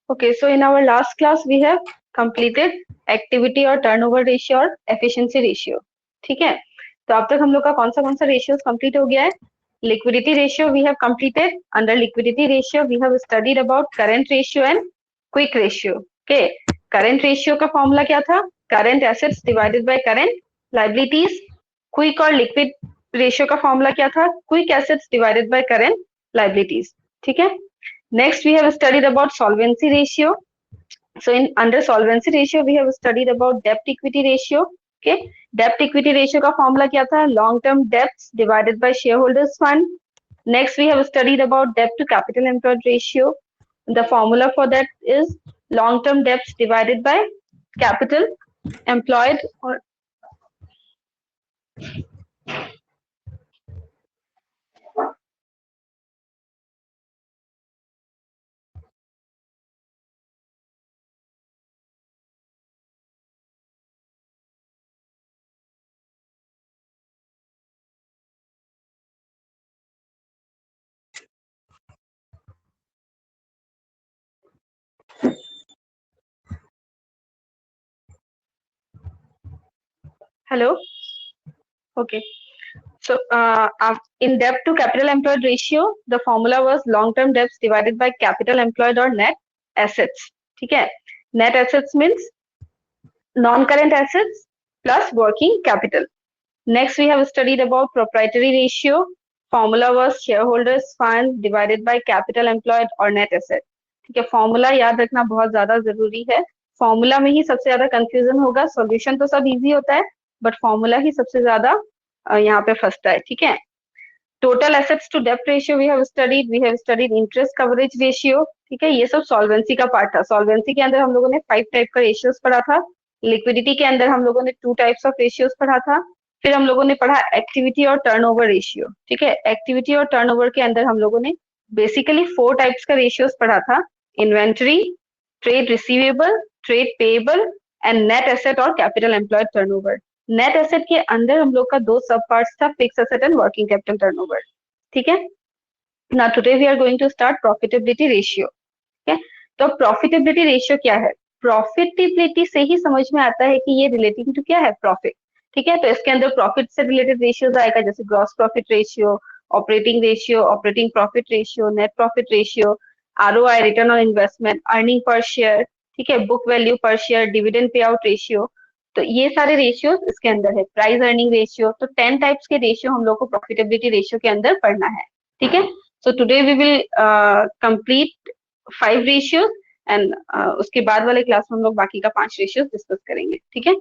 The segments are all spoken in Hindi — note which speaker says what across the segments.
Speaker 1: Okay, so in our last class we have completed activity और turnover ratio और efficiency ratio. ठीक है, तो अब तक हम लोग का कौन सा ratios complete हो गया है? Liquidity ratio we have completed. Under liquidity ratio we have studied about current ratio and quick ratio. Okay, current ratio का formula क्या था? Current assets divided by current liabilities. Quick और liquid ratio का formula क्या था? Quick assets divided by current liabilities. ठीक है. Next, we have studied about solvency ratio. So, in under solvency ratio, we have studied about debt equity ratio. Okay, debt equity ratio का formula क्या था? Long term debts divided by shareholders fund. Next, we have studied about debt to capital employed ratio. The formula for that is long term debts divided by capital employed. Or hello. Okay. So, in debt to capital employed ratio, the formula was long-term debts divided by capital employed or net assets. ठीक है? Net assets means non-current assets plus working capital. Next, we have studied about proprietary ratio. Formula was shareholders fund divided by capital employed or net asset. ठीक है? फॉर्मूला याद रखना बहुत ज्यादा जरूरी है. फॉर्मूला में ही सबसे ज्यादा कंफ्यूजन होगा. सॉल्यूशन तो सब इजी होता है, बट फॉर्मूला ही सबसे ज्यादा यहाँ पे फंसता है. ठीक है. टोटल एसेट्स टू डेप्ट ratio we have studied interest coverage ratio. ठीक है, ये सब सॉल्वेंसी का पार्ट था. सॉल्वेंसी के अंदर हम लोगों ने 5 टाइप का रेशियोज पढ़ा था. लिक्विडिटी के अंदर हम लोगों ने 2 टाइप्स ऑफ रेशियोज पढ़ा था. फिर हम लोगों ने पढ़ा एक्टिविटी और टर्नओवर रेशियो. ठीक है, एक्टिविटी और टर्नओवर के अंदर हम लोगों ने बेसिकली 4 टाइप्स का रेशियोज पढ़ा था. Inventory, trade receivable, trade payable and net asset और capital employed turnover. Net asset के अंदर हम लोग का 2 सब पार्ट्स था, fix asset and working capital turnover. ठीक है. Now today we are going to start profitability ratio. ठीक है, तो प्रॉफिटेबिलिटी रेशियो क्या है? प्रॉफिटेबिलिटी से ही समझ में आता है कि ये रिलेटिंग टू क्या है? प्रॉफिट. ठीक है, तो इसके अंदर प्रॉफिट से रिलेटेड रेशियोज आएगा, जैसे gross profit ratio, operating profit ratio, net profit ratio, ROI return on investment, earning per share. ठीक है, बुक वैल्यू पर share, dividend pay out ratio. तो ये सारे रेशियोज इसके अंदर है. Price earning ratio. तो 10 टाइप्स के रेशियो हम लोग को प्रॉफिटेबिलिटी रेशियो के अंदर पढ़ना है. ठीक है, so today we will complete 5 ratios and उसके बाद वाले क्लास में हम लोग बाकी का 5 रेशियोज डिस्कस करेंगे. ठीक है,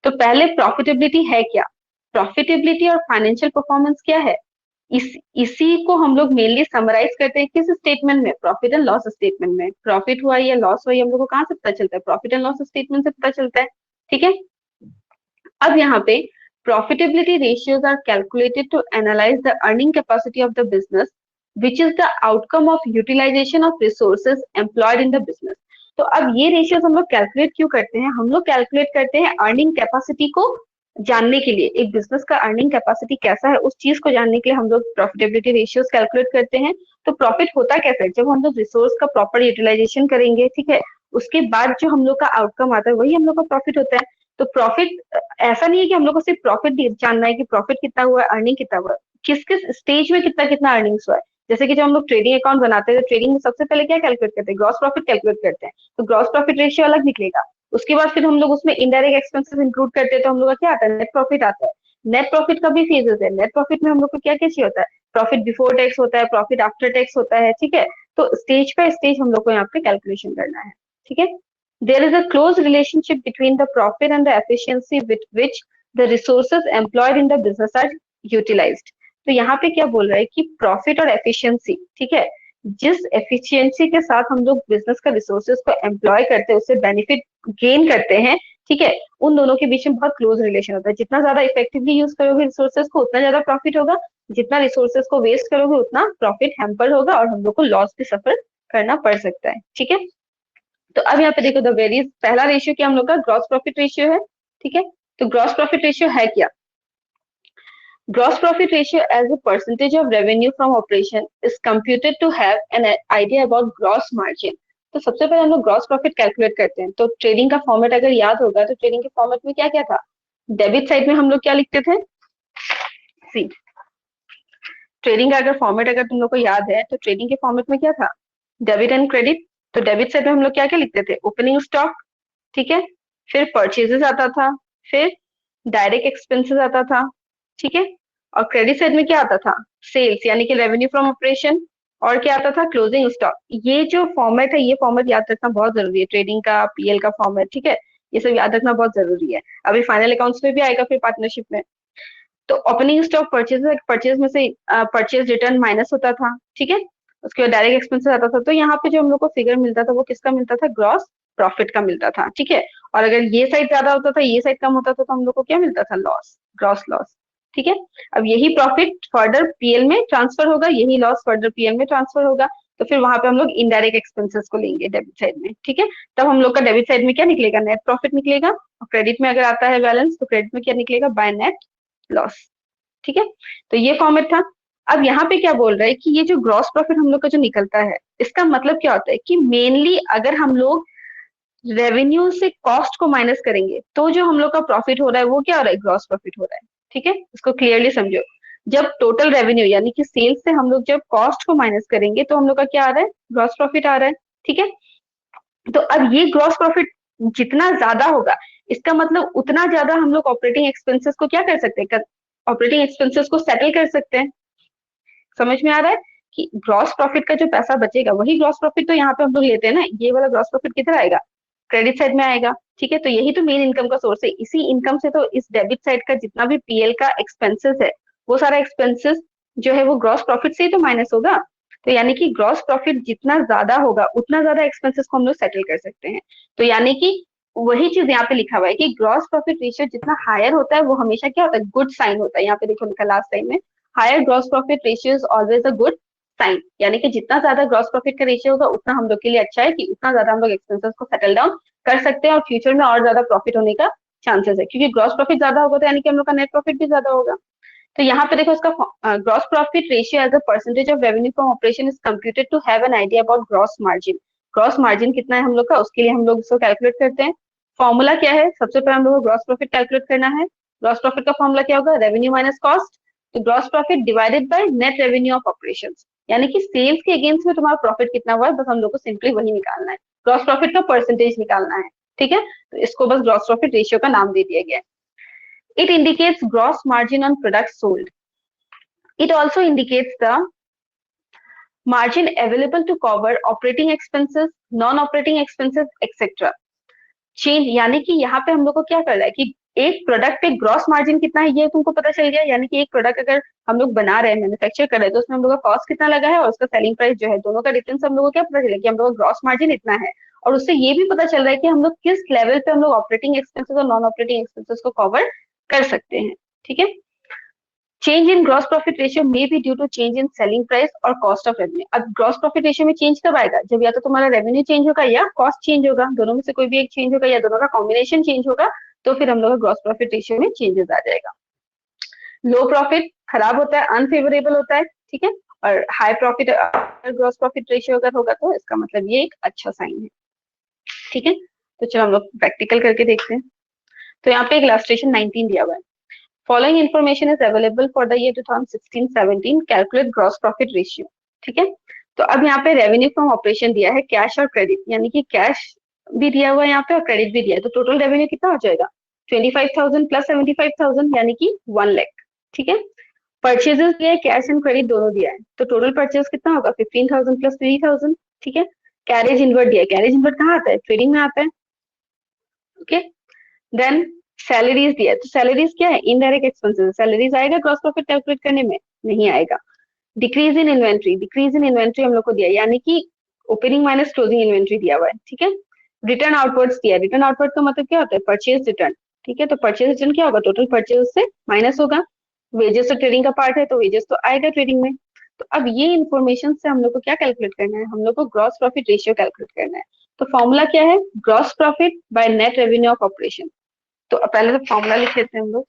Speaker 1: तो पहले प्रॉफिटेबिलिटी है क्या? प्रॉफिटेबिलिटी और फाइनेंशियल परफॉर्मेंस क्या है? इसी को हम लोग मेनली समराइज करते हैं किस स्टेटमेंट में? प्रॉफिट एंड लॉस स्टेटमेंट में. प्रॉफिट हुआ या लॉस हुआ हम लोग को कहाँ से पता चलता है? प्रॉफिट एंड लॉस स्टेटमेंट से पता चलता है. ठीक है, अब यहाँ पे profitability ratios are calculated to analyse the earning capacity of the business which is the outcome of utilisation of resources employed in the business. तो अब ये रेशियोज हम लोग कैलकुलेट क्यों करते हैं? हम लोग कैलकुलेट करते हैं अर्निंग कैपेसिटी को जानने के लिए. एक बिजनेस का अर्निंग कैपेसिटी कैसा है उस चीज को जानने के लिए हम लोग प्रॉफिटेबिलिटी रेशियोज कैलकुलेट करते हैं. तो प्रॉफिट होता कैसे? जब हम लोग रिसोर्स का प्रॉपर यूटिलाइजेशन करेंगे. ठीक है, उसके बाद जो हम लोग का आउटकम आता है वही हम लोग का प्रॉफिट होता है. तो प्रॉफिट ऐसा नहीं है कि हम लोग को सिर्फ प्रॉफिट जानना है कि प्रॉफिट कितना हुआ है, अर्निंग कितना हुआ है, किस किस स्टेज में कितना कितना अर्निंग्स हुआ है. जैसे कि जब हम लोग ट्रेडिंग अकाउंट बनाते हैं तो ट्रेडिंग में सबसे पहले क्या कैलकुलेट करते हैं? ग्रॉस प्रॉफिट कैलकुलेट करते हैं. तो ग्रॉस प्रॉफिट रेशियो अलग निकलेगा. उसके बाद फिर हम लोग उसमें इनडायरेक्ट एक्सपेंसेस इंक्लूड करते हैं तो हम लोग का क्या आता है? नेट प्रॉफिट आता है. नेट प्रॉफिट का भी फेजेस है. नेट प्रॉफिट में हम लोग को क्या क्या चाहिए होता है? प्रॉफिट बिफोर टैक्स होता है, प्रॉफिट आफ्टर टैक्स होता है. ठीक है, तो स्टेज बाय स्टेज हम लोग को यहाँ पे कैलकुलेशन करना है. ठीक है, there is a close relationship between the profit and the efficiency with which the resources employed in the business are utilized. तो यहाँ पे क्या बोल रहा है कि प्रॉफिट और एफिशिएंसी. ठीक है, जिस एफिशिएंसी के साथ हम लोग बिजनेस का रिसोर्सेज को एम्प्लॉय करते हैं, उससे बेनिफिट गेन करते हैं. ठीक है, उन दोनों के बीच में बहुत क्लोज रिलेशन होता है. जितना ज्यादा इफेक्टिवली यूज करोगे रिसोर्सेज को उतना ज्यादा प्रॉफिट होगा. जितना रिसोर्सेज को वेस्ट करोगे उतना प्रॉफिट हैम्पर होगा और हम लोग को लॉस भी सफर करना पड़ सकता है. ठीक है, तो अब यहाँ पे देखो द वेरियस पहला रेशियो क्या हम लोग का? ग्रॉस प्रॉफिट रेशियो है. ठीक है, तो ग्रॉस प्रॉफिट रेशियो है क्या? Gross profit ratio as a percentage of revenue from operation is computed to have an idea about gross margin. तो सबसे पहले हम लोग ग्रॉस प्रॉफिट कैलकुलेट करते हैं। तो ट्रेडिंग का फॉर्मेट अगर याद होगा तो ट्रेडिंग के फॉर्मेट में क्या क्या था, डेबिट साइड में हम लोग क्या लिखते थे, सी ट्रेडिंग का अगर फॉर्मेट अगर तुम लोग को याद है तो ट्रेडिंग के फॉर्मेट में क्या था, डेबिट एंड क्रेडिट। तो डेबिट साइड में हम लोग क्या क्या लिखते थे, ओपनिंग स्टॉक, ठीक है, फिर परचेजेस आता था, फिर डायरेक्ट एक्सपेंसेस आता था, ठीक है, और क्रेडिट साइड में क्या आता था, सेल्स यानी कि रेवेन्यू फ्रॉम ऑपरेशन, और क्या आता था, क्लोजिंग स्टॉक। ये जो फॉर्मेट है ये फॉर्मेट याद रखना बहुत जरूरी है, ट्रेडिंग का पीएल का फॉर्मेट, ठीक है, ये सब याद रखना बहुत जरूरी है। अभी फाइनल अकाउंट्स में भी आएगा फिर पार्टनरशिप में। तो ओपनिंग स्टॉक परचेज, परचेज में से परचेज रिटर्न माइनस होता था, ठीक है, उसके बाद डायरेक्ट एक्सपेंसेस आता था। तो यहाँ पे जो हम लोग को फिगर मिलता था वो किसका मिलता था, ग्रॉस प्रॉफिट का मिलता था, ठीक है। और अगर ये साइड ज्यादा होता था ये साइड कम होता था तो हम लोग को क्या मिलता था, लॉस, ग्रॉस लॉस, ठीक है। अब यही प्रॉफिट फर्दर पीएल में ट्रांसफर होगा, यही लॉस फर्दर पीएल में ट्रांसफर होगा। तो फिर वहां पे हम लोग इनडायरेक्ट एक्सपेंसेस को लेंगे डेबिट साइड में, ठीक है। तब हम लोग का डेबिट साइड में क्या निकलेगा, नेट प्रॉफिट निकलेगा, और क्रेडिट में अगर आता है बैलेंस तो क्रेडिट में क्या निकलेगा, बाय नेट लॉस, ठीक है। तो ये फॉर्मेट था। अब यहाँ पे क्या बोल रहा है कि ये जो ग्रॉस प्रॉफिट हम लोग का जो निकलता है इसका मतलब क्या होता है कि मेनली अगर हम लोग रेवेन्यू से कॉस्ट को माइनस करेंगे तो जो हम लोग का प्रॉफिट हो रहा है वो क्या हो रहा है, ग्रॉस प्रॉफिट हो रहा है, ठीक है। इसको क्लियरली समझो, जब टोटल रेवेन्यू यानी कि सेल्स से हम लोग जब कॉस्ट को माइनस करेंगे तो हम लोग का क्या आ रहा है, ग्रॉस प्रॉफिट आ रहा है, ठीक है। तो अब ये ग्रॉस प्रॉफिट जितना ज्यादा होगा इसका मतलब उतना ज्यादा हम लोग ऑपरेटिंग एक्सपेंसेस को क्या कर सकते हैं, ऑपरेटिंग एक्सपेंसेस को सेटल कर सकते हैं। समझ में आ रहा है कि ग्रॉस प्रॉफिट का जो पैसा बचेगा वही ग्रॉस प्रॉफिट तो यहाँ पे हम लोग लेते हैं ना, ये वाला ग्रॉस प्रॉफिट किधर आएगा, क्रेडिट साइड में आएगा, ठीक है। तो यही तो मेन इनकम का सोर्स है, इसी इनकम से तो इस डेबिट साइड का जितना भी पीएल का एक्सपेंसेस है वो सारा एक्सपेंसेस जो है वो ग्रॉस प्रॉफिट से ही तो माइनस होगा। तो यानी कि ग्रॉस प्रॉफिट जितना ज्यादा होगा उतना ज्यादा एक्सपेंसेस को हम लोग सेटल कर सकते हैं। तो यानी कि वही चीज यहाँ पे लिखा हुआ है कि ग्रॉस प्रॉफिट रेशियो जितना हायर होता है वो हमेशा क्या होता है, गुड साइन होता है। यहाँ पे देखो लिखा लास्ट टाइम में, higher gross profit ratio is always a good sign, यानी कि जितना ज्यादा ग्रॉस प्रॉफिट का रेशियो होगा उतना हम लोग के लिए अच्छा है कि उतना ज्यादा हम लोग एक्सपेंसेस को सेटल डाउन कर सकते हैं और फ्यूचर में और ज्यादा प्रॉफिट होने का चांसेस है, क्योंकि ग्रॉस प्रॉफिट ज्यादा होगा तो यानी कि हम लोग का नेट प्रॉफिट भी ज्यादा होगा। तो यहाँ पे देखो इसका gross profit ratio as a percentage of revenue from operation is computed to have an idea about gross margin. Gross margin कितना है हम लोग का, उसके लिए हम लोग इसको कैलकुलेट करते हैं। फॉर्मूला क्या है, सबसे पहले हम लोग को ग्रॉस प्रॉफिट कैलकुलेट करना है। ग्रॉस प्रॉफिट का फॉर्मूला क्या होगा, रेवेन्यू माइनस कॉस्ट, तो gross profit divided by net revenue of operations, यानी कि सेल्स के अगेंस्ट में तुम्हारा प्रॉफिट कितना हुआ है बस हम लोग को सिंपली वही निकालना है, ग्रॉस प्रॉफिट का परसेंटेज निकालना है, ठीक है। तो इसको बस ग्रॉस प्रॉफिट रेशियो का नाम दे दिया गया है। It indicates gross margin on product sold. It also indicates the margin available to cover operating expenses, non-operating expenses, etc. Change यानी कि यहाँ पे हम लोग को क्या कर रहा है कि एक प्रोडक्ट पे ग्रॉस मार्जिन कितना है ये तुमको पता चल गया, यानी कि एक प्रोडक्ट अगर हम लोग बना रहे हैं, मैन्युफैक्चर कर रहे हैं, तो उसमें हम लोग का कॉस्ट कितना लगा है और उसका सेलिंग प्राइस जो है दोनों का डिफरेंस हम लोग को क्या पता चलेगा कि हम लोग का ग्रॉस मार्जिन इतना है। और उससे ये भी पता चल रहा है कि हम लोग किस लेवल पे हम लोग ऑपरेटिंग एक्सपेंसेस और नॉन ऑपरेटिंग एक्सपेंसेस को कवर कर सकते हैं, ठीक है। Change in gross profit ratio may be due to change in selling price और कॉस्ट ऑफ रेवेन्यू। अब ग्रॉस प्रॉफिट रेशियो में चेंज कब आएगा, जब या तो तुम्हारा रेवेन्यू चेंज होगा या कॉस्ट चेंज होगा, दोनों में से कोई भी एक चेंज होगा या दोनों का कॉम्बिनेशन चेंज होगा, तो फिर हम लोग का ग्रॉस प्रॉफिट रेशियो में चेंजेस आ जाएगा। लो प्रॉफिट खराब होता है, अनफेवरेबल होता है, ठीक है। और high profit gross profit ratio अगर होगा तो इसका मतलब ये एक अच्छा साइन है, ठीक है। तो चलो हम लोग प्रैक्टिकल करके देखते हैं। तो यहाँ पे एक इलस्ट्रेशन 19 दिया हुआ है। Following information is available for the year 2016-17. Calculate gross profit ratio. ठीक है। तो अब यहाँ पे रेवेन्यू फ्रॉम ऑपरेशन दिया है, कैश और क्रेडिट, यानी कि कैश भी दिया हुआ है यहाँ पे और क्रेडिट भी दिया है। तो टोटल रेवेन्यू कितना हो जाएगा, 25,000 प्लस 75,000 यानी कि 1 लाख, ठीक है। परचेजेस दिया है, कैश एंड क्रेडिट दोनों दिया है, तो टोटल परचेज कितना होगा, 15,000 प्लस 3,000, ठीक है। कैरेज इनवर्ट दिया है, कैरेज इनवर्ट कहाँ आता है, ट्रेडिंग में आता है, ओके। देन सैलरीज दिया है, तो सैलरीज क्या है, इनडायरेक्ट एक्सपेंसेस, सैलरीज आएगा ग्रॉस प्रॉफिट कैलकुलेट करने में, नहीं आएगा। Decrease in inventory, decrease in inventory हम लोग को दिया है, यानी कि ओपनिंग माइनस क्लोजिंग इन्वेंट्री दिया हुआ है, ठीक है। रिटर्न आउटवर्ड्स दिया है, रिटर्न आउटवर्ड का मतलब क्या होता है, परचेज रिटर्न, ठीक है। तो परचेज रिटर्न क्या होगा, टोटल परचेज से माइनस होगा। वेजेस तो ट्रेडिंग का पार्ट है तो वेजेस तो आएगा ट्रेडिंग में। तो अब ये इन्फॉर्मेशन से हम लोग को क्या कैलकुलेट करना है, हम लोग को ग्रॉस प्रॉफिट रेशियो कैलकुलेट करना है। तो फॉर्मूला क्या है, gross profit by net revenue of operation. तो पहले तो फॉर्मूला लिख लेते हैं हम लोग,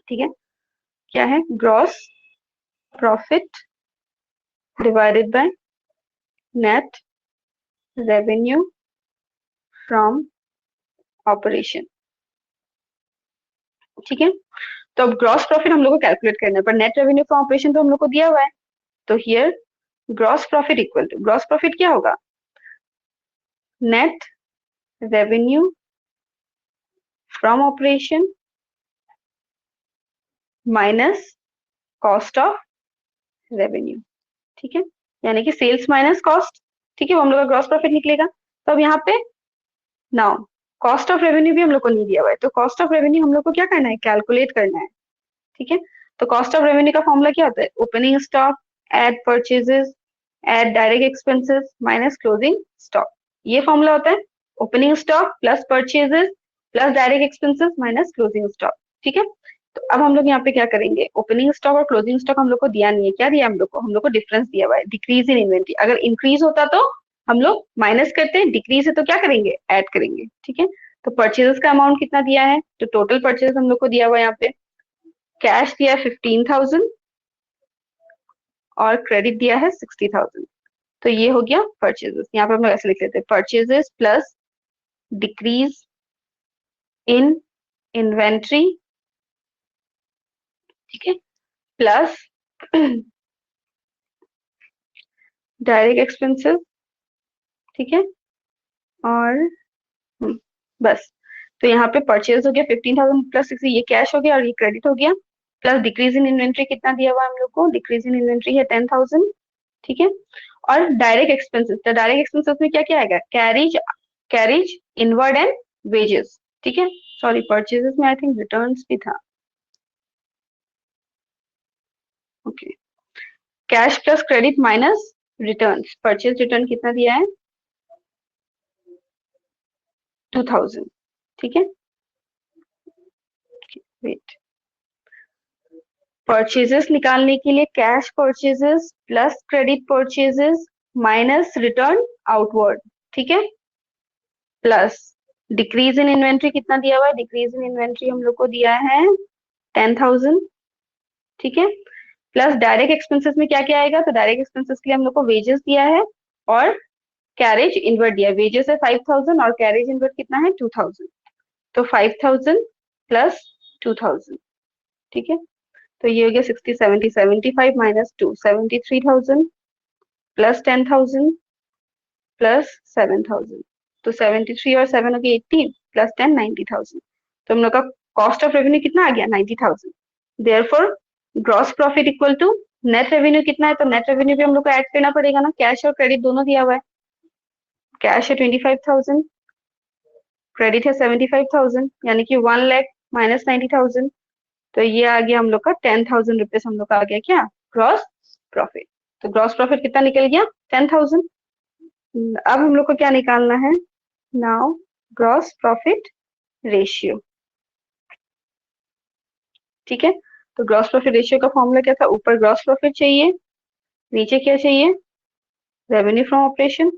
Speaker 1: ठीक है। क्या है, gross profit divided by net revenue from operation. ठीक है, तो अब ग्रॉस प्रॉफिट हम लोग को कैलकुलेट करना है, पर नेट रेवेन्यू फ्रॉम ऑपरेशन तो हम लोग को दिया हुआ है। तो here gross profit equal to, gross profit क्या होगा, net revenue from operation minus cost of revenue. ठीक है, यानी कि सेल्स माइनस कॉस्ट। ठीक है, वो हम लोग का ग्रॉस प्रॉफिट निकलेगा। तो अब यहाँ पे नाउ कॉस्ट ऑफ रेवेन्यू भी हम लोग को नहीं दिया हुआ है, तो कॉस्ट ऑफ रेवेन्यू हम लोग को क्या करना है, कैलकुलेट करना है। ठीक है, तो कॉस्ट ऑफ रेवेन्यू का फॉर्मूला क्या होता है, opening stock add purchases add direct expenses minus closing stock. ये फॉर्मूला होता है, opening stock plus purchases plus direct expenses minus closing stock. ठीक है, तो अब हम लोग यहाँ पे क्या करेंगे, ओपनिंग स्टॉक और क्लोजिंग स्टॉक हम लोग को दिया नहीं है, क्या दिया हम लोग को डिफरेंस दिया हुआ है, डिक्रीज इन इन्वेंट्री। अगर इंक्रीज होता तो हम लोग माइनस करते हैं, डिक्रीज है तो क्या करेंगे, ऐड करेंगे। ठीक है, तो परचेजेस का अमाउंट कितना दिया है, तो टोटल परचेज हम लोग को दिया हुआ है यहाँ पे, कैश दिया है 15,000 और क्रेडिट दिया है 60,000। तो ये हो गया परचेजेस। यहाँ पे हम लोग ऐसे लिख लेते हैं, purchases plus decrease in inventory, ठीक है, प्लस डायरेक्ट एक्सपेंसेस। ठीक है, और बस। तो यहाँ पे परचेज हो गया 15,000 प्लस 60, ये कैश हो गया और ये क्रेडिट हो गया, प्लस डिक्रीज इन इन्वेंट्री कितना दिया हुआ हम लोग को, डिक्रीज इन इन्वेंट्री है 10,000। ठीक है, और डायरेक्ट एक्सपेंसेस, तो डायरेक्ट एक्सपेंसेस में क्या क्या आएगा, carriage, carriage inward and wages. ठीक है, सॉरी परचेजेस में आई थिंक रिटर्न्स भी था। Okay, cash plus credit minus returns, purchase return कितना दिया है 2,000। ठीक है, वेट, परचेजेस निकालने के लिए cash purchases plus credit purchases minus return outward. ठीक है, प्लस डिक्रीज इन इन्वेंट्री कितना दिया हुआ है, डिक्रीज इन इन्वेंट्री हम लोग को दिया है 10,000। ठीक है, प्लस डायरेक्ट एक्सपेंसेस में क्या क्या आएगा, तो डायरेक्ट एक्सपेंसेस के लिए हम लोग को वेजेस दिया है और कैरेज इनवर्ड दिया है। वेजेस है 5,000 और कैरेज इनवर्ड कितना है 2,000। तो 5,000 प्लस 2,000। ठीक है, तो ये हो गया 60 70 75 माइनस 2 73,000 प्लस 10,000 प्लस 7,000। तो 73 और 7 हो गया 80 प्लस 10 90,000। तो हम लोग का कॉस्ट ऑफ रेवेन्यू कितना आ गया 90,000। Therefore gross profit equal to net revenue कितना है, तो नेट रेवेन्यू भी हम लोग को ऐड करना पड़ेगा ना, कैश और क्रेडिट दोनों दिया हुआ है। कैश है 25,000, क्रेडिट है 75,000, यानी कि 1 लाख माइनस 90,000। तो ये आ गया हम लोग का 10,000 रुपीज हम लोग का आ गया क्या, ग्रॉस प्रॉफिट। तो ग्रॉस प्रॉफिट कितना निकल गया 10,000। अब हम लोग को क्या निकालना है, नाउ ग्रॉस प्रॉफिट रेशियो। ठीक है, तो ग्रॉस प्रॉफिट रेशियो का फॉर्मूला क्या था, ऊपर ग्रॉस प्रॉफिट चाहिए, नीचे क्या चाहिए, रेवेन्यू फ्रॉम ऑपरेशन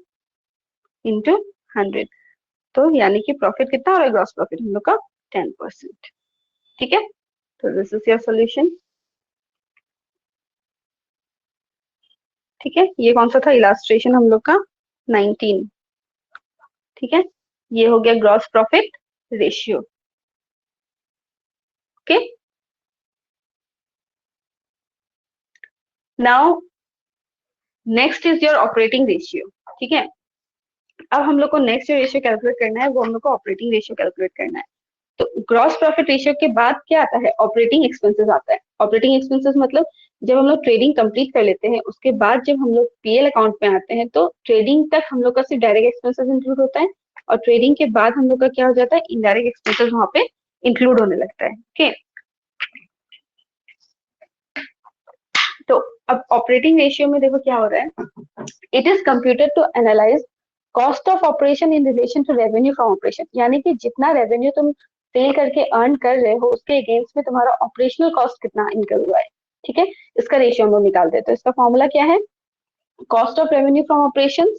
Speaker 1: इंटू 100। तो यानी कि प्रॉफिट कितना हो रहा है, ग्रॉस प्रॉफिट हम लोग का 10%। ठीक है, तो दिस इज योर सोल्यूशन। ठीक है, ये कौन सा था इलास्ट्रेशन हम लोग का 19। ठीक है, ये हो गया gross profit ratio. Okay, now next is your operating ratio. ठीक है, अब हम लोग को नेक्स्ट जो रेशियो कैलकुलेट करना है वो हम लोग को ऑपरेटिंग रेशियो कैलकुलेट करना है। तो ग्रॉस प्रॉफिट रेशियो के बाद क्या आता है, ऑपरेटिंग एक्सपेंसेस आता है। ऑपरेटिंग एक्सपेंसेस मतलब जब हम लोग ट्रेडिंग कंप्लीट कर लेते हैं उसके बाद जब हम लोग पीएल अकाउंट में आते हैं तो ट्रेडिंग तक हम लोग का सिर्फ डायरेक्ट एक्सपेंसेस इंक्लूड होता है, और ट्रेडिंग के बाद हम लोग का क्या हो जाता है, इनडायरेक्ट एक्सपेंसेस वहां पे इंक्लूड होने लगता है। ओके, तो अब ऑपरेटिंग रेशियो में देखो क्या हो रहा है, it is computed to analyse cost of operation in relation to revenue from operation, यानी कि जितना रेवेन्यू तुम सेल करके अर्न कर रहे हो उसके अगेंस्ट में तुम्हारा ऑपरेशनल कॉस्ट कितना इनकर हुआ है। ठीक है, इसका रेशियो हम लोग निकालते हैं। तो इसका फॉर्मूला क्या है, cost of revenue from operation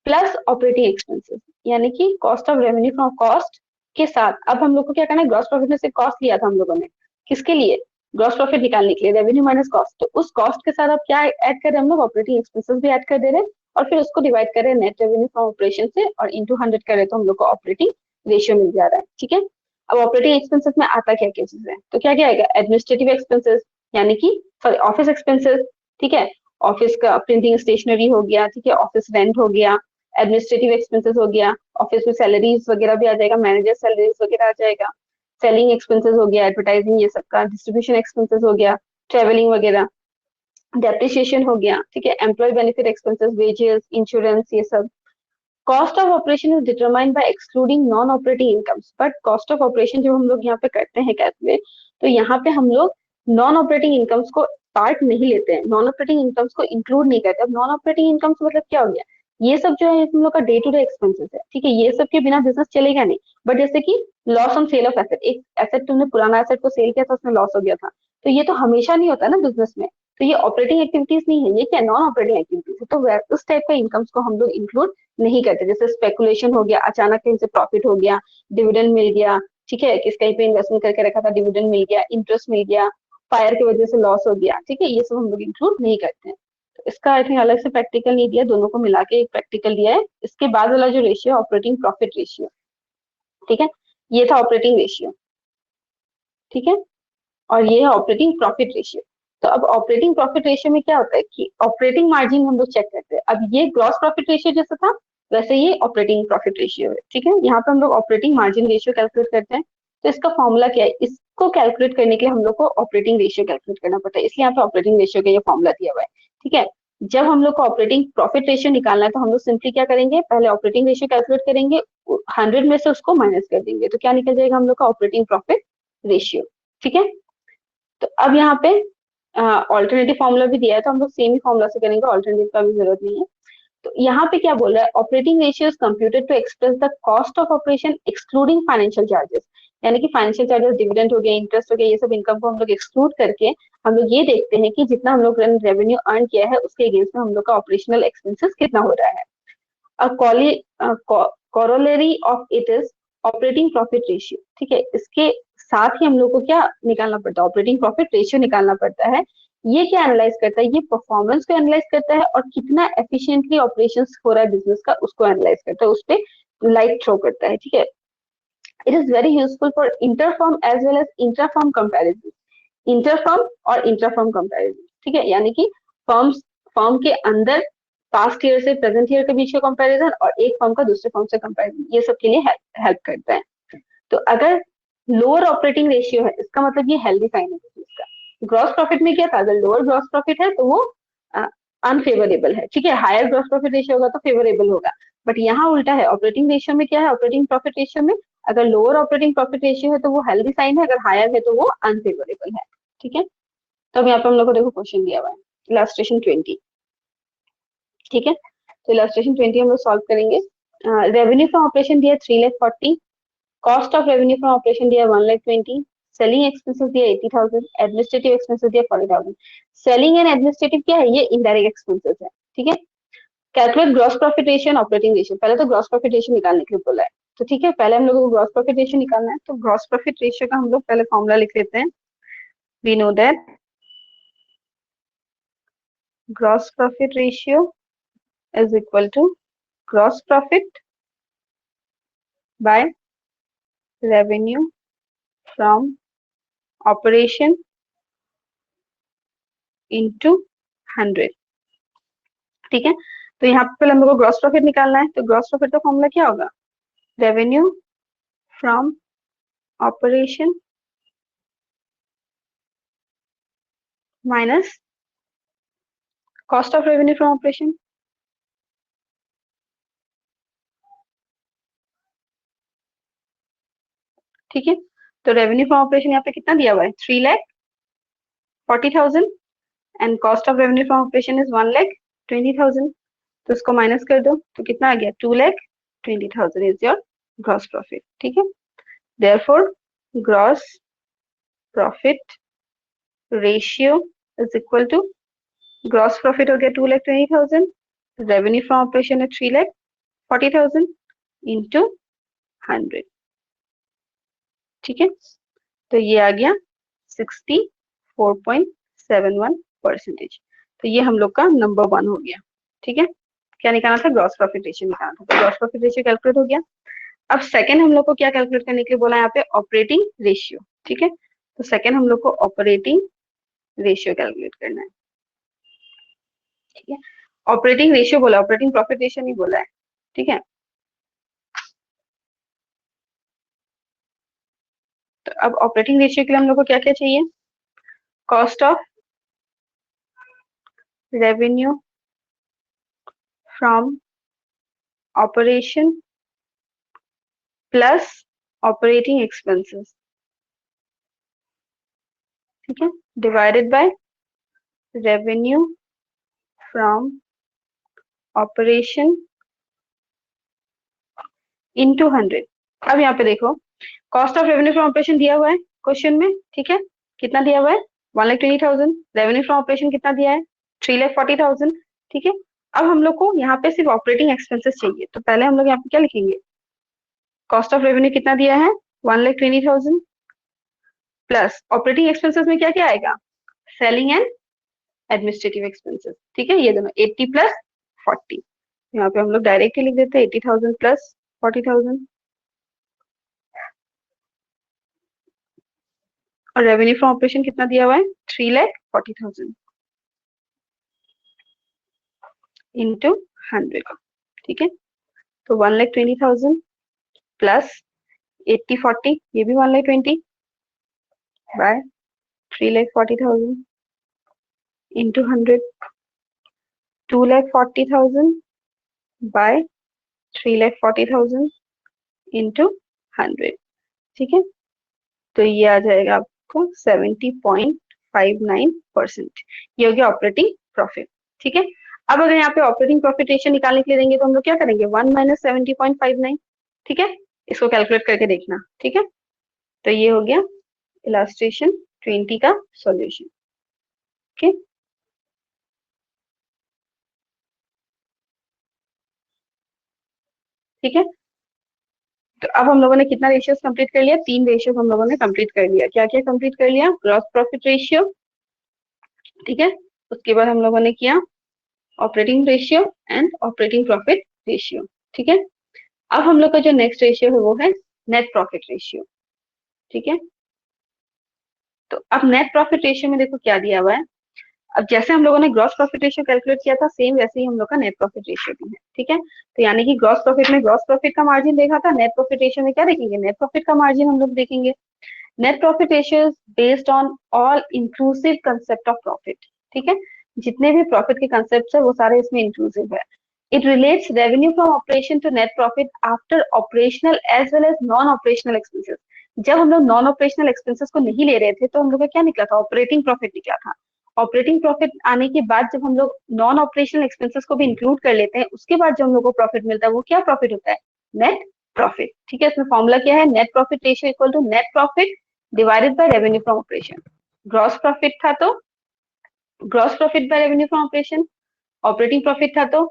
Speaker 1: plus operating expenses, यानी कि cost of revenue from cost के साथ अब हम लोग को क्या करना है, ग्रॉस प्रॉफिट में से कॉस्ट लिया था हम लोगों ने, किसके लिए, ग्रॉस प्रॉफिट निकालने के लिए, रेवेन्यू माइनस कॉस्ट। तो उस कॉस्ट के साथ अब क्या ऐड कर रहे हैं हम लोग, ऑपरेटिंग एक्सपेंसेस भी ऐड कर दे रहे हैं, और फिर उसको डिवाइड करें नेट रेवेन्यू फ्रॉम ऑपरेशन से और इंटू 100 करें तो हम लोग को ऑपरेटिंग रेशियो मिल जा रहा है। ठीक है, अब ऑपरेटिंग एक्सपेंसेस में आता क्या क्या चीज है, तो क्या क्या आएगा, एडमिनिस्ट्रेटिव एक्सपेंसेस यानी कि सॉरी ऑफिस एक्सपेंसेस। ठीक है, ऑफिस का प्रिंटिंग स्टेशनरी हो गया, ठीक है, ऑफिस रेंट हो गया, एडमिनिस्ट्रेटिव एक्सपेंसेस हो गया, ऑफिस में सैलरीज वगैरह भी आ जाएगा, मैनेजर सैलरीज वगैरह आ जाएगा, सेलिंग एक्सपेंसेस हो गया, एडवर्टाइजिंग ये सब का, डिस्ट्रीब्यूशन एक्सपेंसेस हो गया, ट्रेवलिंग वगैरह, डेप्रिसिएशन हो गया, ठीक है, employ benefit expenses, wages, insurance, ये सब। Cost of operation is determined by excluding non operating incomes, but cost of operation जब हम लोग यहाँ पे करते हैं कैलकुलेट, तो यहाँ पे हम लोग नॉन ऑपरेटिंग इनकम्स को पार्ट नहीं लेते हैं, नॉन ऑपरेटिंग इनकम्स को इंक्लूड नहीं करते। अब नॉन ऑपरेटिंग इनकम्स मतलब क्या हो गया, ये सब जो है हम लोग का डे टू डे एक्सपेंसेस है, ठीक है, ये सब के बिना बिजनेस चलेगा नहीं। बट जैसे कि loss on sale of asset, एक एसेट तुमने पुराना एसेट को सेल किया था, उसमें लॉस हो गया था, तो ये तो हमेशा नहीं होता ना बिजनेस में, तो ये ऑपरेटिंग एक्टिविटीज नहीं है, ये क्या नॉन ऑपरेटिंग एक्टिविटीज है, तो उस टाइप का इनकम्स को हम लोग इंक्लूड नहीं करते। जैसे स्पेकुलेशन हो गया, अचानक कहीं से प्रॉफिट हो गया, डिविडेंड मिल गया, ठीक है, किस कहीं पे इन्वेस्टमेंट करके रखा था, डिविडेंड मिल गया, इंटरेस्ट मिल गया, फायर की वजह से लॉस हो गया, ठीक है, ये सब हम लोग इंक्लूड नहीं करते हैं। तो इसका आई थिंक अलग से प्रैक्टिकल नहीं दिया, दोनों को मिला के एक प्रैक्टिकल दिया है। इसके बाद वाला जो रेशियो ऑपरेटिंग प्रॉफिट रेशियो, ठीक है, ये था ऑपरेटिंग रेशियो, ठीक है, और ये है ऑपरेटिंग प्रॉफिट रेशियो। तो अब ऑपरेटिंग प्रॉफिट रेशियो में क्या होता है कि ऑपरेटिंग मार्जिन हम लोग चेक करते हैं। अब ये ग्रॉस प्रॉफिट रेशियो जैसा था वैसे ये ऑपरेटिंग प्रॉफिट रेशियो है, ठीक है, यहाँ पे हम लोग ऑपरेटिंग मार्जिन रेशियो कैलकुलेट करते हैं। तो इसका फॉर्मूला क्या है, इसको कैलकुलेट करने के लिए हम लोग को ऑपरेटिंग रेशियो कैलकुलेट करना पड़ता है, इसलिए यहाँ पे ऑपरेटिंग रेशियो का ये फॉर्मूला दिया हुआ है। ठीक है, जब हम लोग को ऑपरेटिंग प्रॉफिट रेशियो निकालना है तो हम लोग सिंपली क्या करेंगे, पहले ऑपरेटिंग रेशियो कैलकुलेट करेंगे, 100 में से उसको माइनस कर देंगे, तो क्या निकल जाएगा हम लोग का ऑपरेटिंग प्रॉफिट रेशियो। ठीक है, तो अब यहाँ पे ऑल्टरनेटिव फॉर्मूला भी दिया है, तो हम लोग सेम ही फॉर्मूला से करेंगे, ऑल्टरनेटिव का भी जरूरत नहीं है। तो यहाँ पे क्या बोल रहा है, operating ratio is computed to express the cost of operation excluding financial charges, यानी कि फाइनेंशियल चार्जेस, डिविडेंड हो गया, इंटरेस्ट हो गया, ये सब इनकम को हम लोग एक्सक्लूड करके हम लोग ये देखते हैं कि जितना हम लोग रेवेन्यू अर्न किया है उसके अगेंस्ट में हम लोग का ऑपरेशनल एक्सपेंसेस कितना हो रहा है। Corollary of it is operating profit ratio. ठीक है, इसके साथ ही हम लोग को क्या निकालना पड़ता है, ऑपरेटिंग प्रॉफिट रेशियो निकालना पड़ता है। ये क्या एनालाइज करता है, ये परफॉर्मेंस को एनालाइज करता है और कितना एफिशिएंटली ऑपरेशंस हो रहा है बिजनेस का उसको एनालाइज करता है, उस पर लाइट थ्रो करता है। ठीक है, it is very useful for interfirm as well as intrafirm comparison, interfirm और इंट्राफर्म कंपेरिजन। ठीक है, यानी कि फर्म के अंदर पास्ट ईयर से प्रेजेंट ईयर के बीच का कंपैरिजन और एक फर्म का दूसरे फर्म से कंपैरिजन, ये सब के लिए हेल्प करता है। तो अगर लोअर ऑपरेटिंग रेशियो है इसका मतलब ये हेल्दी साइन है इसका। ग्रॉस प्रॉफिट में क्या था, अगर लोअर ग्रॉस प्रॉफिट है तो वो अनफेवरेबल है, ठीक है, हायर ग्रॉस प्रॉफिट रेशियो होगा तो फेवरेबल होगा। बट यहाँ उल्टा है, ऑपरेटिंग रेशियो में क्या है, ऑपरेटिंग प्रॉफिट रेशियो में अगर लोअर ऑपरेटिंग प्रॉफिट रेशियो है तो वो हेल्दी साइन है, अगर हायर है तो वो अनफेवरेबल है। ठीक है, तो अब यहाँ पे हम लोग को देखो क्वेश्चन दिया हुआ है, इलस्ट्रेशन 20। ठीक है, तो इलस्ट्रेशन 20 हम लोग सॉल्व करेंगे। रेवेन्यू फ्रॉम ऑपरेशन दिया 3,40,000, cost of revenue from operation दिया 1,20,000, सेलिंग एक्सपेंसेस दिया 80,000, एडमिनिस्ट्रेटिव एक्सपेंसेस दिया 40,000। सेलिंग एंड एडमिनिस्ट्रेटिव क्या है, ये इनडायरेक्ट एक्सपेंसेस है। ठीक है, calculate gross profit ratio and operating ratio, पहले तो ग्रॉस प्रॉफिट रेशियो निकालने के लिए बोला है। तो ठीक है, पहले हम लोगों को ग्रॉस प्रॉफिट रेशियो निकालना है, तो ग्रॉस प्रॉफिट रेशियो का हम लोग पहले फॉर्मूला लिख लेते हैं। We know that gross profit ratio is equal to gross profit by revenue from operation into 100। ठीक है, तो यहाँ पे पहले हम लोग को ग्रॉस प्रॉफिट निकालना है, तो ग्रॉस प्रॉफिट का फॉर्मूला क्या होगा, revenue from operation minus cost of revenue from operation. ठीक है, तो रेवेन्यू फ्रॉम ऑपरेशन यहाँ पे कितना दिया हुआ है, 3,40,000 and cost of revenue from operation is 1,20,000, तो इसको माइनस कर दो तो कितना आ गया, 2,20,000 इज योर ग्रॉस प्रॉफिट। ठीक है, therefore gross profit ratio is equal to, gross profit हो गया 2,20,000, रेवेन्यू फ्रॉम ऑपरेशन है 3,40,000 इंटू 100। ठीक है, तो ये आ गया 64.71%। तो ये हम लोग का नंबर 1 हो गया। ठीक है, क्या निकालना था, ग्रॉस प्रॉफिट रेशियो निकालना था। तो ग्रॉस प्रॉफिट रेशियो कैलकुलेट हो गया। अब सेकंड हम लोग को क्या कैलकुलेट करने के लिए बोला यहाँ पे, ऑपरेटिंग रेशियो। ठीक है, तो सेकंड हम लोग को ऑपरेटिंग रेशियो कैलकुलेट करना है। ठीक है, ऑपरेटिंग रेशियो बोला, ऑपरेटिंग प्रॉफिट रेशियो नहीं बोला है। ठीक है, तो अब ऑपरेटिंग रेशियो के लिए हम लोग को क्या क्या चाहिए, cost of revenue from operation plus operating expenses. ठीक है, divided by revenue from operation into 100। अब यहाँ पे देखो, cost of revenue from operation दिया हुआ है क्वेश्चन में। ठीक है, कितना दिया हुआ है, 1,20,000। रेवेन्यू फ्रॉम ऑपरेशन कितना दिया है, 3,40,000। ठीक है, अब हम लोग को यहाँ पे सिर्फ ऑपरेटिंग एक्सपेंसेस चाहिए, तो पहले हम लोग यहाँ पे क्या लिखेंगे, कॉस्ट ऑफ रेवेन्यू कितना दिया है, 1,20,000 प्लस ऑपरेटिंग एक्सपेंसेस में क्या क्या आएगा, सेलिंग एंड एडमिनिस्ट्रेटिव एक्सपेंसेस। ठीक है, ये दोनों 80 प्लस 40। यहाँ पे हम लोग डायरेक्ट लिख देते हैं 80,000 प्लस 40,000। और रेवेन्यू फ्रॉम ऑपरेशन कितना दिया हुआ है, 3,40,000 इंटू 100। ठीक है, तो 1,20,000 प्लस 80 40, ये भी 1,20,000 बाय 3,40,000 इंटू 100, 2,40,000 बाय 3,40,000 इंटू 100। ठीक है, तो ये आ जाएगा आपको 70.59%। ये हो गया ऑपरेटिंग प्रॉफिट। ठीक है, अब अगर यहाँ पे ऑपरेटिंग प्रॉफिट रेशियो निकालने के लिए देंगे तो हम लोग क्या करेंगे, 1 माइनस 70.59। ठीक है, इसको कैलकुलेट करके देखना। ठीक है, तो ये हो गया इलास्ट्रेशन 20 का सॉल्यूशन। ओके, ठीक है, तो अब हम लोगों ने कितना रेशियोज कंप्लीट कर लिया, 3 रेशियोज हम लोगों ने कंप्लीट कर लिया। क्या क्या कंप्लीट कर लिया, ग्रॉस प्रॉफिट रेशियो। ठीक है, उसके बाद हम लोगों ने किया operating ratio and operating profit ratio. ठीक है, अब हम लोग का जो नेक्स्ट रेशियो है वो है नेट प्रॉफिट रेशियो। ठीक है, तो अब नेट प्रॉफिट रेशियो में देखो क्या दिया हुआ है। अब जैसे हम लोगों ने ग्रॉस प्रॉफिट रेशियो कैलकुलेट किया था, सेम वैसे ही हम लोग का नेट प्रॉफिट रेशियो भी है। ठीक है, तो यानी कि ग्रॉस प्रॉफिट में ग्रॉस प्रॉफिट का मार्जिन देखा था, नेट प्रॉफिट रेशियो में क्या देखेंगे, नेट प्रॉफिट का मार्जिन हम लोग देखेंगे। Net profit ratio is based on all inclusive concept of profit. ठीक है, जितने भी प्रॉफिट के कंसेप्ट है वो सारे इसमें इंक्लूसिव है। It relates revenue from operation to net profit after operational as well as non operational expenses. जब हम लोग नॉन ऑपरेशनल एक्सपेंसेस को नहीं ले रहे थे तो हम लोग का क्या निकला था, ऑपरेटिंग प्रॉफिट निकला था। ऑपरेटिंग प्रॉफिट आने के बाद जब हम लोग नॉन ऑपरेशनल एक्सपेंसेस को भी इंक्लूड कर लेते हैं, उसके बाद जो हम लोग को प्रॉफिट मिलता है वो क्या प्रॉफिट होता है, नेट प्रॉफिट। ठीक है, इसमें फॉर्मूला क्या है, net profit ratio equal to net profit divided by revenue from operation. Gross profit था तो gross profit by revenue from operation, operating profit था तो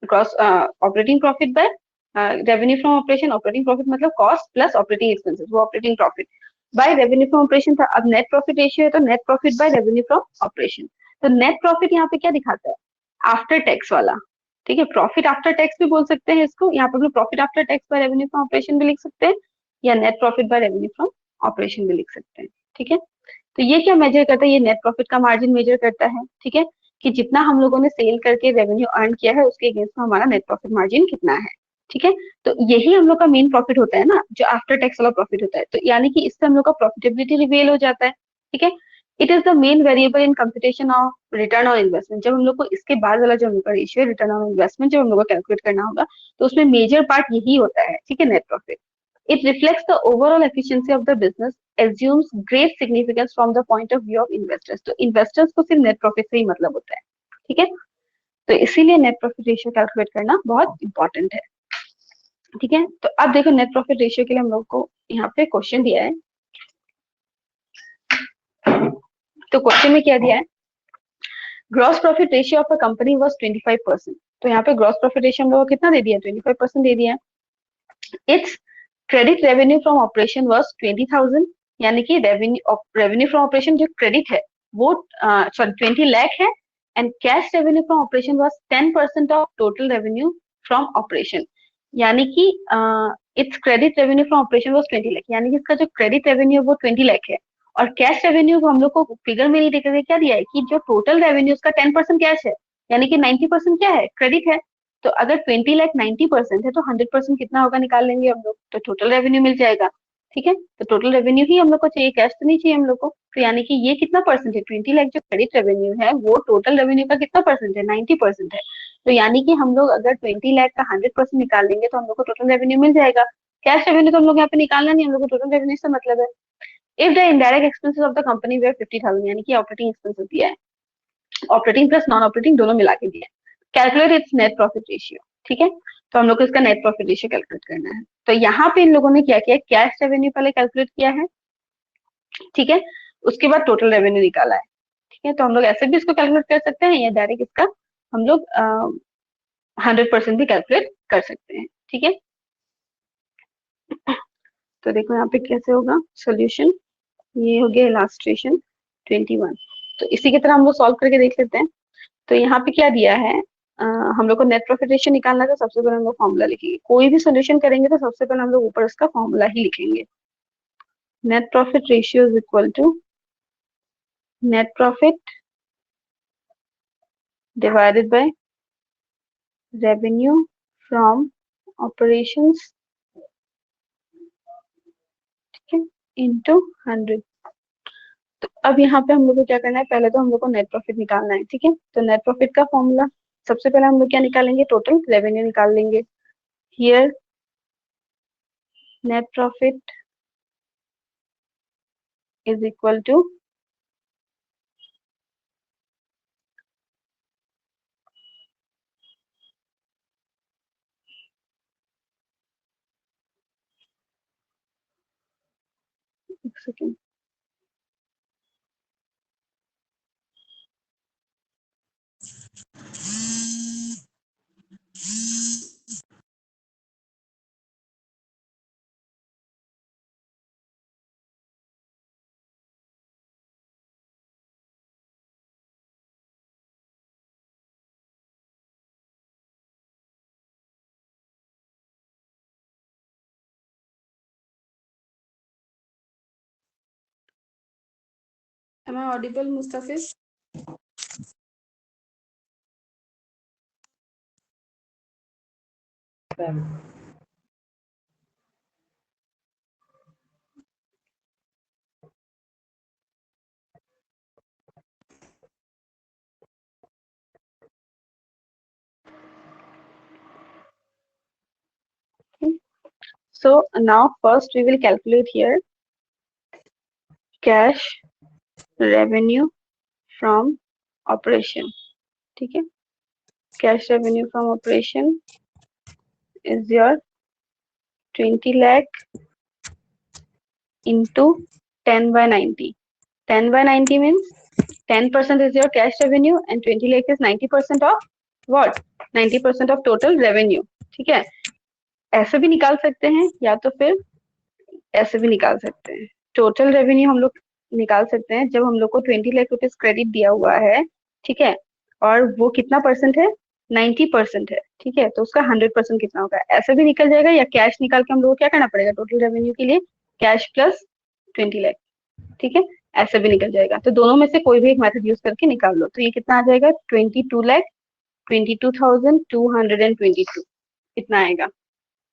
Speaker 1: gross operating profit by revenue from operation. Operating profit मतलब कॉस्ट प्लस ऑपरेटिंग एक्सपेंसेस, वो operating profit by revenue from operation था। अब नेट प्रॉफिट रेशियो है तो net profit by revenue from operation. तो नेट प्रॉफिट यहाँ पे क्या दिखाता है, आफ्टर टैक्स वाला। ठीक है, प्रॉफिट आफ्टर टैक्स भी बोल सकते हैं इसको, यहाँ पे profit after tax bye revenue from operation भी लिख सकते हैं, या net profit by revenue from operation भी लिख सकते हैं। ठीक है, तो ये क्या मेजर करता है, ये नेट प्रॉफिट का मार्जिन मेजर करता है। ठीक है, कि जितना हम लोगों ने सेल करके रेवेन्यू अर्न किया है उसके अगेंस्ट में हमारा नेट प्रॉफिट मार्जिन कितना है। ठीक है, तो यही हम लोग का मेन प्रॉफिट होता है ना, जो आफ्टर टैक्स वाला प्रॉफिट होता है। तो यानी कि इससे हम लोग का प्रॉफिटेबिलिटी रिवील हो जाता है। ठीक है, it is the main variable in computation of return on investment. जब हम लोग को इसके बाद वाला जो हम लोग का रेशियो है रिटर्न ऑन इन्वेस्टमेंट, जब हम लोग को कैलकुलेट करना होगा तो उसमें मेजर पार्ट यही होता है। ठीक है, net profit. It reflects the overall efficiency of the business, assumes great significance from the point of view of investors. तो investors को सिर्फ net profit से ही मतलब होता है। ठीक है, तो इसीलिए net profit ratio कैलकुलेट करना बहुत इंपॉर्टेंट है। ठीक है, तो अब देखो नेट प्रॉफिट रेशियो के लिए हम लोग को यहाँ पे क्वेश्चन दिया है। तो क्वेश्चन में क्या दिया है, gross profit ratio of a company was 25%। तो यहाँ पे ग्रॉस प्रॉफिट रेशियो हम लोग को कितना दे दिया, 25% दे दिया है। It's credit revenue from operation was 20,000, यानी कि रेवेन्यू फ्रॉम ऑपरेशन जो क्रेडिट है वो सॉरी 20 लाख है, and cash revenue from operation was 10% of total revenue from operation, यानी कि it's credit revenue from operation was 20 lakh, यानी कि इसका जो क्रेडिट रेवेन्यू है वो 20 लाख है। और कैश रेवेन्यू हम लोग को फिगर में नहीं दिख रहा, क्या दिया है कि जो टोटल रेवेन्यू उसका 10% कैश है, यानी कि 90% क्या है, क्रेडिट है। तो अगर 20 लाख 90% है तो 100% कितना होगा निकाल लेंगे हम लोग, तो टोटल रेवेन्यू मिल जाएगा। ठीक है, तो टोटल रेवेन्यू ही हम लोग को चाहिए, कैश तो नहीं चाहिए हम लोग को। तो यानी कि ये कितना परसेंट है, 20 लाख जो क्रेडिट रेवेन्यू है वो टोटल रेवेन्यू का कितना परसेंट है, 90% है। तो यानी कि हम लोग अगर 20 लाख का 100% निकाल लेंगे तो हम लोग को टोटल रेवेन्यू मिल जाएगा। कैश रेवेन्यू तो हम लोग यहाँ पे निकालना नहीं, हम लोग को टोटल रेवेन्यू से मतलब है। If the indirect expenses of the company were 50,000, यानी कि ऑपरेटिंग एक्सपेंसेस दिया है, ऑपरेटिंग प्लस नॉन ऑपरेटिंग दोनों मिला के दिया है। Calculate its net profit ratio. ठीक है, तो हम लोग को इसका नेट प्रॉफिट रेशियो कैलकुलेट करना है। तो यहाँ पे इन लोगों ने क्या किया, कैश रेवेन्यू पहले कैलकुलेट किया है, ठीक है, उसके बाद टोटल रेवेन्यू निकाला है। ठीक है, तो हम लोग ऐसे भी इसको कैलकुलेट कर सकते हैं या डायरेक्ट इसका हम लोग 100% भी कैलकुलेट कर सकते हैं। ठीक है, तो देखो यहाँ पे कैसे होगा सोल्यूशन, ये हो गया इलास्ट्रेशन 21। तो इसी की तरह हम लोग सॉल्व करके देख लेते हैं। तो यहाँ पे क्या दिया है, हम लोग को नेट प्रॉफिट रेशियो निकालना था, सबसे पहले हम लोग फॉर्मूला लिखेंगे, कोई भी सोल्यूशन करेंगे तो सबसे पहले हम लोग ऊपर उसका फॉर्मूला ही लिखेंगे। Net profit ratio is equal to net profit divided by revenue from operations, ठीक है, इनटू 100। तो अब यहाँ पे हम लोग को क्या करना है, पहले तो हम लोग को नेट प्रॉफिट निकालना है। ठीक है, तो नेट प्रॉफिट का फॉर्मूला सबसे पहले हम लोग क्या निकालेंगे, टोटल रेवेन्यू निकाल लेंगे। Here net profit is equal to एक second, am I audible Mustafiz? So now first we will calculate here cash revenue from operation. ठीक है, cash revenue from operation is your 20 lakh into 10 by 90. 10 by 90 means 10% is your cash revenue and 20 lakh is 90% of what, 90% of total revenue. ठीक है, ऐसे भी निकाल सकते हैं या तो फिर ऐसे भी निकाल सकते हैं। टोटल रेवेन्यू हम लोग निकाल सकते हैं जब हम लोग को 20 लाख रुपीज क्रेडिट दिया हुआ है, ठीक है, और वो कितना परसेंट है, 90% है। ठीक है, तो उसका 100% कितना होगा, ऐसे भी निकल जाएगा, या कैश निकाल के हम लोग को क्या करना पड़ेगा, टोटल रेवेन्यू के लिए कैश प्लस 20 लाख। ठीक है, ऐसे भी निकल जाएगा, तो दोनों में से कोई भी एक मेथड यूज करके निकाल लो। तो ये कितना आ जाएगा, 22 लाख 22,222 इतना आएगा।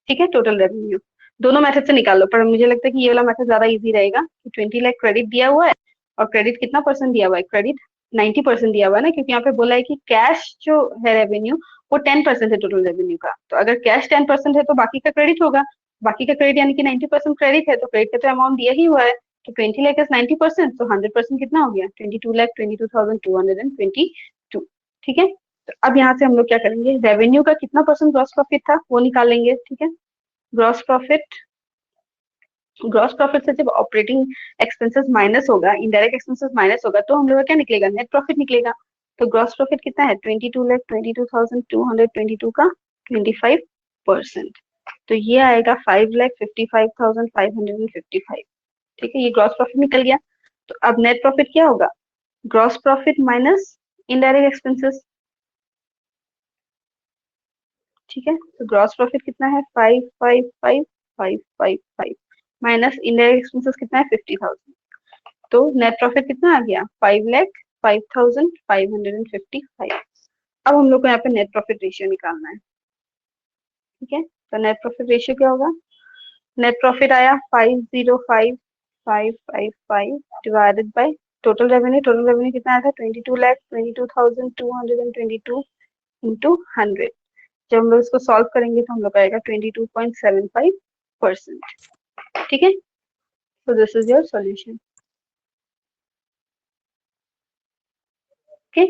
Speaker 1: ठीक है, टोटल रेवेन्यू दोनों मेथड से निकाल लो, पर मुझे लगता है कि ये वाला मेथड ज्यादा इजी रहेगा कि 20 लाख क्रेडिट दिया हुआ है और क्रेडिट कितना परसेंट दिया हुआ है, क्रेडिट 90% दिया हुआ है ना, क्योंकि यहाँ पे बोला है कि कैश जो है रेवेन्यू वो 10% है टोटल रेवेन्यू का। तो अगर कैश 10% है तो बाकी का क्रेडिट होगा, बाकी का क्रेडिट यानी कि 90% क्रेडिट है, तो क्रेडिट का तो अमाउंट दिया ही हुआ है। तो 20 लाख इज 90%, तो 100% कितना हो गया, 22,22,222। ठीक है, तो अब यहाँ से हम लोग क्या करेंगे, रेवेन्यू का कितना परसेंट ग्रॉस प्रॉफिट था वो निकाल लेंगे। ठीक है, ग्रॉस प्रॉफिट, ग्रॉस प्रॉफिट से जब ऑपरेटिंग एक्सपेंसेस माइनस होगा, इनडायरेक्ट एक्सपेंसेस माइनस होगा, तो हम लोग का क्या निकलेगा, नेट प्रॉफिट निकलेगा। तो ग्रॉस प्रॉफिट कितना है, 22,22,222 का 25%, तो ये आएगा 5,55,555। ठीक है, ये ग्रॉस प्रॉफिट निकल गया। तो अब नेट प्रॉफिट क्या होगा, gross profit minus indirect expenses, ठीक है। तो ग्रॉस प्रॉफिट कितना है 555,555 माइनस इनडायरेक्ट एक्सपेंसेस कितना है 50,000, तो नेट प्रॉफिट कितना आ गया 5,05,555। अब हम लोग को यहाँ पे नेट प्रॉफिट रेशियो निकालना है, ठीक है। तो नेट प्रॉफिट रेशियो क्या होगा, नेट प्रॉफिट आया 505,555 डिवाइडेड बाय टोटल रेवेन्यू कितना आया था 22,22,222 इंटू 100। जब हम लोग इसको सॉल्व करेंगे तो हम लोग आएगा 22.75%, ठीक है। तो this is your solution, okay.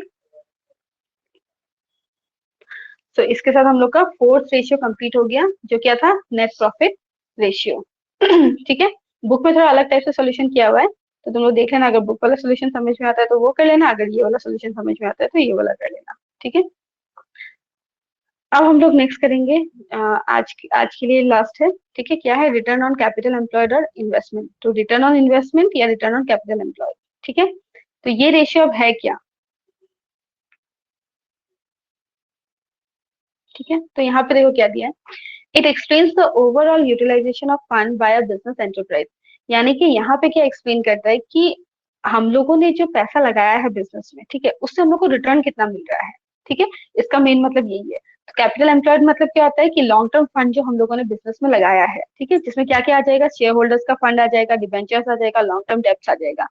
Speaker 1: तो इसके साथ हम लोग का फोर्थ रेशियो कंप्लीट हो गया, जो क्या था नेट प्रॉफिट रेशियो, ठीक है। बुक में थोड़ा अलग टाइप से सोल्यूशन किया हुआ है, तो तुम लोग देख लेना, अगर बुक वाला सोल्यूशन समझ में आता है तो वो कर लेना, अगर ये वाला सोल्यूशन समझ में आता है तो ये वाला कर लेना, ठीक है। अब हम लोग नेक्स्ट करेंगे, आज के लिए लास्ट है, ठीक है, क्या है रिटर्न ऑन कैपिटल एम्प्लॉयड और इन्वेस्टमेंट। तो रिटर्न ऑन इन्वेस्टमेंट या रिटर्न ऑन कैपिटल एम्प्लॉयड, ठीक है। तो ये रेशियो अब है क्या, ठीक है। तो यहाँ पे देखो क्या दिया है, it explains the overall utilisation of fund by a business enterprise. यानी कि यहाँ पे क्या एक्सप्लेन करता है कि हम लोगों ने जो पैसा लगाया है बिजनेस में, ठीक है, उससे हम लोग को रिटर्न कितना मिल रहा है, ठीक है। इसका मेन मतलब यही है। तो कैपिटल एम्प्लॉयड मतलब क्या होता है कि लॉन्ग टर्म फंड जो हम लोगों ने बिजनेस में लगाया है, ठीक है, जिसमें क्या क्या आ जाएगा, शेयर होल्डर्स का फंड आ जाएगा, डिबेंचर्स आ जाएगा, लॉन्ग टर्म डेब्ट्स आ जाएगा।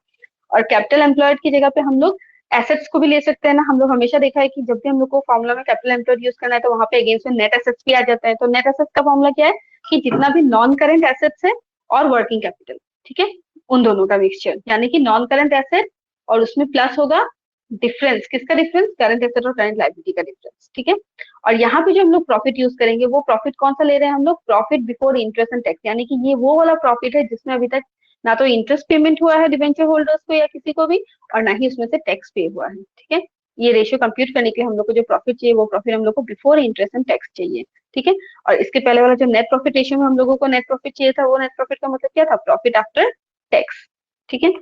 Speaker 1: और कैपिटल एम्प्लॉयड की जगह पे हम लोग एसेट्स को भी ले सकते हैं ना। हम लोग हमेशा देखा है कि जब भी हम लोग को फॉर्मुला में कैपिटल एम्प्लॉयड यूज करना है तो वहां पे अगेंस्ट में नेट एसेट्स भी आ जाता है। तो नेट एसेट्स का फॉर्मुला क्या है कि जितना भी नॉन करेंट एसेट्स है और वर्किंग कैपिटल, ठीक है, उन दोनों का मिक्सचर, यानी कि नॉन करेंट एसेट और उसमें प्लस होगा डिफरेंस, किसका डिफरेंस, करंट एसेट और करंट लायबिलिटी का डिफरेंस, ठीक है। और यहाँ पे जो हम लोग प्रॉफिट यूज करेंगे वो प्रॉफिट कौन सा ले रहे हैं हम लोग, profit before interest and tax, यानी कि ये वो वाला प्रॉफिट है जिसमें अभी तक ना तो इंटरेस्ट पेमेंट हुआ है डिवेंचर होल्डर्स को या किसी को भी, और ना ही उसमें से टैक्स पे हुआ है, ठीक है। ये रेशियो कंप्यूट करने के लिए हम लोग को जो प्रॉफिट चाहिए वो प्रॉफिट हम लोग को बिफोर इंटरेस्ट एंड टैक्स चाहिए, ठीक है। और इसके पहले वाला जो नेट प्रॉफिट रेशियो में हम लोगों को नेट प्रॉफिट चाहिए था, वो नेट प्रॉफिट का मतलब क्या था, प्रॉफिट आफ्टर टैक्स, ठीक है।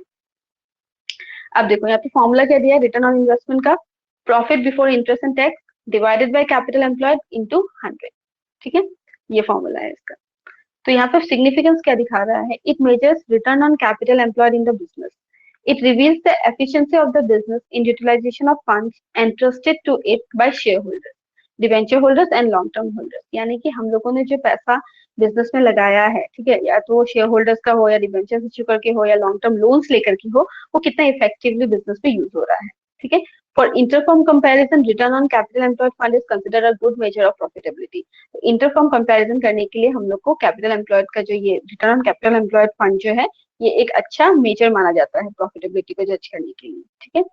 Speaker 1: अब देखो यहाँ पे फॉर्मूला क्या दिया है रिटर्न ऑन इन्वेस्टमेंट का, profit before interest and tax divided by capital employed into 100, ठीक है। ये फॉर्मूला है इसका। तो यहाँ पे सिग्निफिकेंस क्या दिखा रहा है, it measures return on capital employed in the business, it reveals the efficiency of the business in utilisation of funds entrusted to it by share holders, debenture holders and long term holders. यानी कि हम लोगों ने जो पैसा बिजनेस में लगाया है, ठीक है, या तो वो शेयर होल्डर्स का हो या डिवेंचर इश्यू करके हो या लॉन्ग टर्म लोन्स लेकर के हो, वो कितना इफेक्टिवली बिजनेस में यूज हो रहा है, ठीक है। For interfirm comparison return on capital employed fund is considered a good measure of profitability. Interfirm comparison करने के लिए हम लोग को कैपिटल एम्प्लॉयड का जो ये return on capital employed fund जो है, ये एक अच्छा मेजर माना जाता है प्रॉफिटेबिलिटी को जज करने के लिए, ठीक है।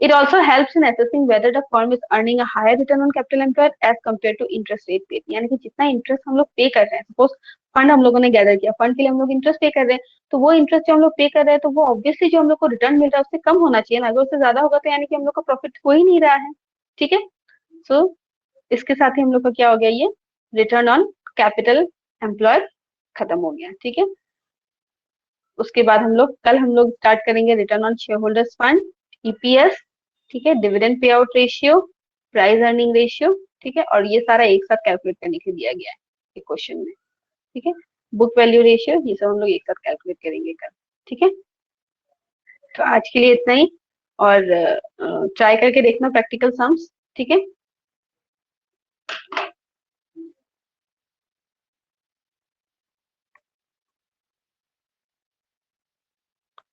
Speaker 1: It also helps in assessing whether the firm is earning a higher return on capital employed as compared to interest rate paid। यानी कि जितना इंटरेस्ट हम लोग पे कर रहे हैं, सपोज फंड हम लोगों ने गैदर किया, फंड के लिए हम लोग इंटरेस्ट पे कर रहे हैं, तो वो इंटरेस्ट जो हम लोग पे कर रहे हैं तो वो ऑब्वियसली जो हम लोग को रिटर्न मिल रहा है उससे कम होना चाहिए ना। अगर उससे ज्यादा होगा तो यानी कि हम लोग का प्रॉफिट हो ही नहीं रहा है, ठीक है। सो इसके साथ ही हम लोग का क्या हो गया, ये रिटर्न ऑन कैपिटल एम्प्लॉयड खत्म हो गया, ठीक है। उसके बाद हम लोग स्टार्ट करेंगे return on share holders fund, EPS, ठीक है, dividend pay out ratio, price earning ratio, ठीक है। और ये सारा एक साथ कैलकुलेट करने के लिए दिया गया है क्वेश्चन में, ठीक है। बुक वैल्यू रेशियो ये सब हम लोग एक साथ कैलकुलेट करेंगे कल, ठीक है। तो आज के लिए इतना ही, और ट्राई करके देखना प्रैक्टिकल सम्स, ठीक है।